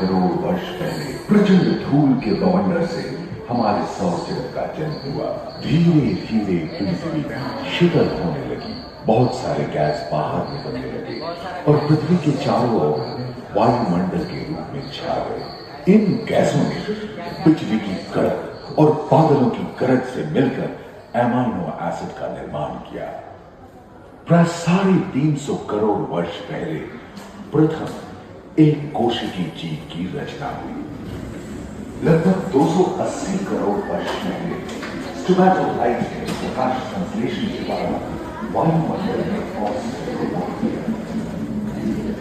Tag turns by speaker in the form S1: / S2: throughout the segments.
S1: करोड़ वर्ष पहले प्रचंड धूल के बवंडर से हमारे सौर जगत का जन्म हुआ। धीरे धीरे पृथ्वी शीतल होने लगी, बहुत सारे गैस बाहर निकलने लगे और पृथ्वी के चारों ओर वायुमंडल के रूप में छा गए। इन गैसों ने बिजली की कड़क और बादलों की गरज से मिलकर एमाइनो एसिड का निर्माण किया। प्राय 350 करोड़ वर्ष पहले प्रथम एक कोशिकीय जीव की रचना हुई। लगभग 280 करोड़ वर्ष पहले स्टोमेटोलाइट ने प्रकाश संश्लेषण के द्वारा वायुमंडल में ऑक्सीजन को किया।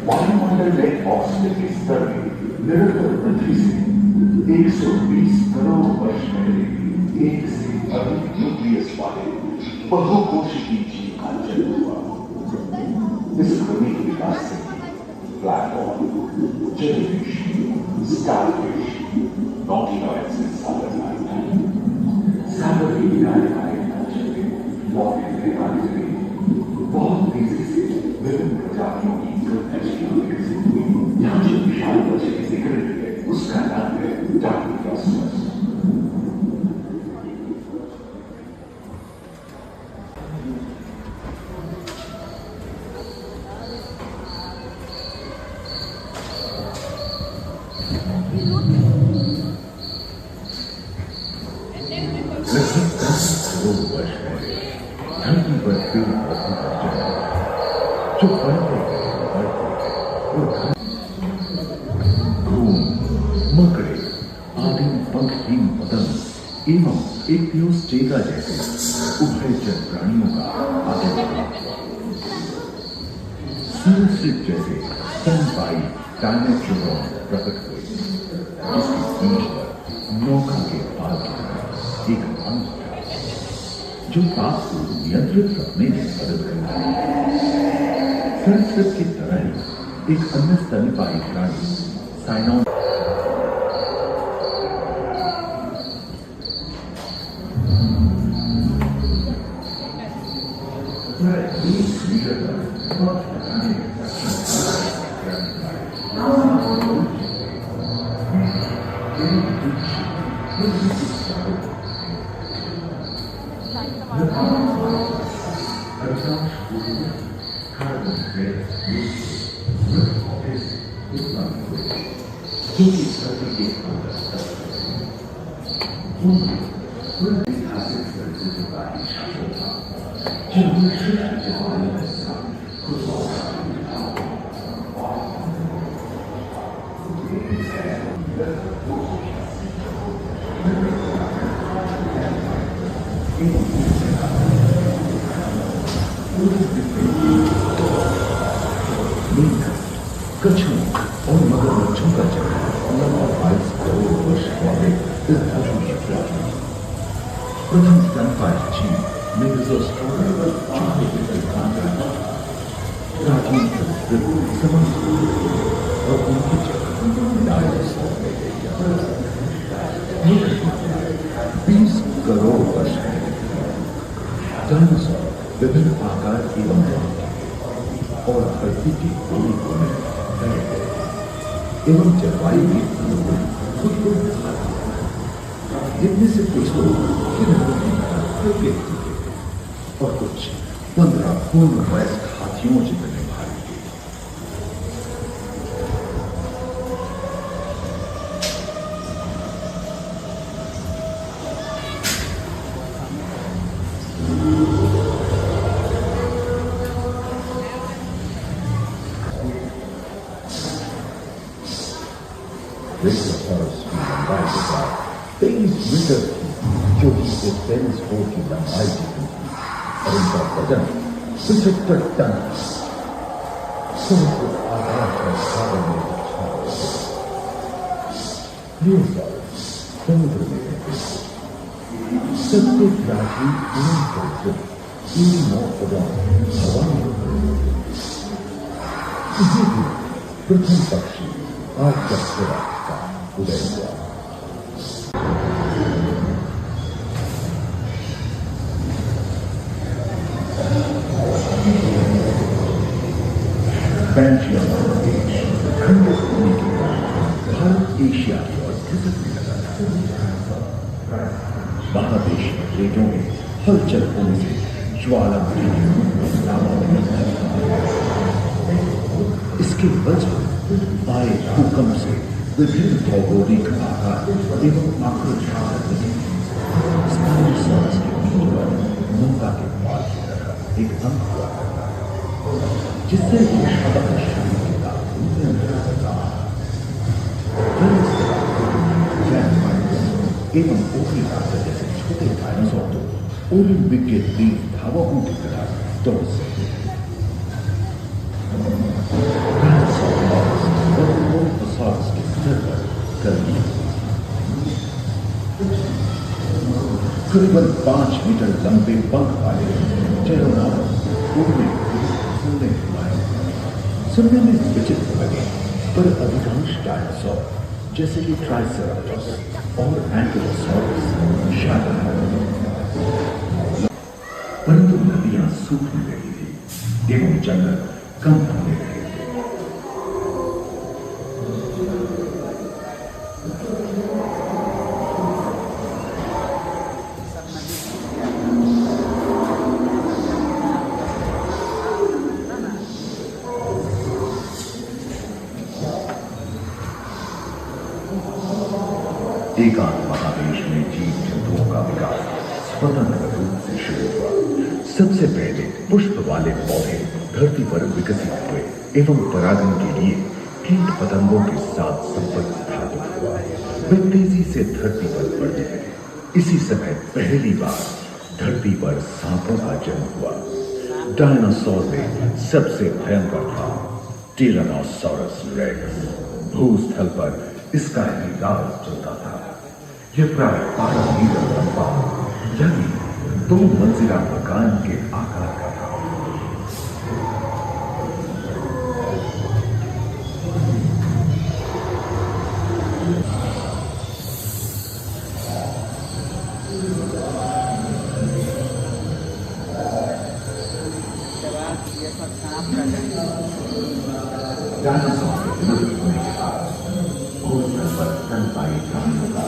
S1: वायुमंडल में ऑक्सीजन के स्तर में निरंतर वृद्धि से 120 करोड़ वर्ष पहले एक से अधिक न्यूक्लियस वाले बहुकोशिकीय जीव का जन्म हुआ। इस क्रमिक विकास से ब्लैक होल, जेलीफिश, स्टारफिश, नॉटिनॉइड से सागर की किनारे आए बहुत तेजी से विभिन्न प्रजातियों की मछलियां विकसित हुई। यहाँ जो विशाल मछली दिख रही है उसका नाम है डार्विनोसॉरस। धरती पर पेड़ पौधों का जन्म जो बढ़ते घूम, मकड़े आदि पंखहीन पतंग एवं एपियोस्टेटा जैसे उभयचर प्राणियों का आविर्भाव हुआ। सरस्वती जैसे स्तनपायी डायनासोर प्रकट हुए, जिसकी पीठ पर नौका के पाल की तरह एक अंग था जो ताप को नियंत्रित रखने में मदद करता है। सरस्वती की तरह ही एक अन्य स्तनपायी प्राणी साइनोन कछुओं और मगरमच्छों का जन्म लगभग 22 करोड़ वर्ष पहले इस धरती में हुआ। प्रथम स्तनपायी जीव मेगाज़ोस्ट्रोमा चूहे के प्राचीन संस्कृत समझ और उनकी जगह डायनासोर में गई। 20 करोड़ वर्ष पहले डायनासोर विभिन्न आकार एवं रंग और धरती के कोने कोने एवं जलवायु में खुद को जिनमें से कुछ लोग और कुछ 15 पूर्ण वयस्क हाथियों जितने भारी थे।
S2: की लंबाई के साथ 23 मीटर की, जो कि एक टेनिस कोर्ट की लंबाई जितनी थी, और उनका वजन 75 टन। समुद्र आकाश और सागर में छा गए। समुद्र में रहते सबसे प्राचीन हवा में प्रथम पक्षी आज का उदय हुआ।
S1: खंडित होने के कारण
S2: खिसकने लगा था। महादेश रेडियो में हलचल होने से ज्वालामुखी के रूप में लावा निकलने लगा। इसके वजह आए भूकंप से विभिन्न भौगोलिक आकार एवं आकृतियां स्पाइनोसॉरस के पीठ पर नौका के पाल की तरह एक अंक हुआ करता है, जिससे वो शब्द शरीर के दांत नियंत्रित करता है। एवं ऊपरी रास्ते जैसे छोटे डायनासोर तो ओलंपिक के तेज धावकों की तरह दौड़ सकते हैं। डायनासोर के स्तर पर गर्मी करीबन 5 मीटर लंबे पंख वाले टेरोनॉरस उड़ने सुनने सुनने में विचित्र लगे, पर अधिकांश डायनासोर जैसे कि ट्राइसेराटोप्स और एंकिलोसॉरस शाकाहारी, परंतु नदियां सूखने लगी थी एवं जंगल कम होने लगे थे। एकांत महादेश में जीव जंतुओं का विकास स्वतंत्र रूप से शुरू हुआ। सबसे पहले पुष्प वाले पौधे धरती पर विकसित हुए एवं परागण के लिए कीट पतंगों के साथ संपर्क स्थापित हुआ। वे तेजी से धरती पर बढ़ने लगे। इसी समय पहली बार धरती पर सांपों का जन्म हुआ। डायनासोर में सबसे भयंकर था टिरानोसॉरस रेक्स। भूस्थल पर इसका ही राज चलता था। यह प्राय 12 मीटर लंबा यानी 2 मंजिला मकान के आकार का था। डायनासोर के विलुप्त होने के बाद भूस्थल पर स्तनपायी प्राणियों का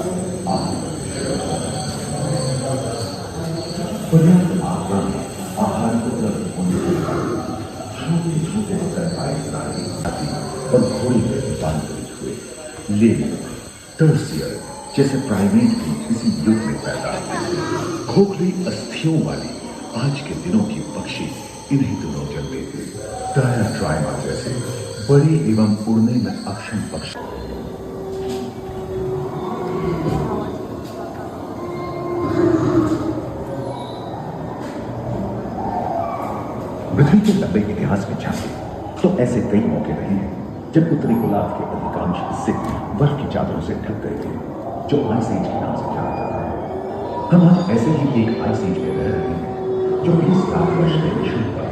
S2: पर्याप्त मात्रा में आहार उपलब्ध होने के कारण छोटे छोटे स्तनपायी प्राणी हाथी और घोड़े में रूपांतरित हुए। लेकिन टर्सियर जैसे प्राइमेट भी इसी युग में पैदा हुए। खोखली अस्थियों वाली आज के दिनों की पक्षी इन्हीं दिनों जन्मे थे। डायाट्राइमा जैसे बड़े एवं उड़ने में अक्षम पक्षी पृथ्वी के लंबे इतिहास में झांके तो ऐसे कई मौके रहे हैं जब उत्तरी गोलार्ध के अधिकांश हिस्से बर्फ की चादरों से ढक गए थे, जो आइस एज के नाम से जाना जाता है। हम आज ऐसे ही एक आइस एज में रह रहे हैं जो 20 लाख वर्ष पहले शुरू हुआ।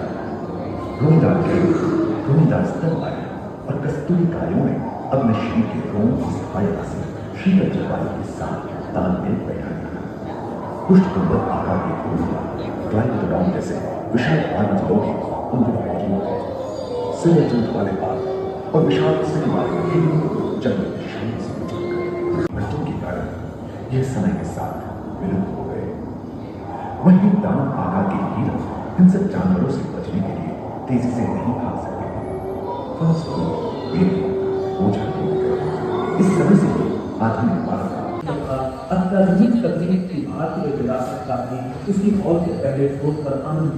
S2: रोहीदार स्तनपायी और कस्तूरिकायों ने अपने शरीर के रोम की सहायता से शीतल जलवायु के साथ तालमेल बैठा दिया। पुष्टकुंभ आकार के फूल ट्राइकोडॉन जैसे विशाल आनंद लोग उनके मौजूद है। सिरजूत वाले बाल और विशाल स्तन वाले जंगल में शांति से मृत्यु के कारण यह समय के साथ विलुप्त हो गए। वहीं दानव आकार के हिरण हिंसक जानवरों से बचने के लिए तेजी से नहीं भाग सकते थे। इस समय से आधुनिक भारत
S3: अत्याधुनिक तकनीक की भारतीय विरासत का भी इसकी और के पहले खोज पर आनंद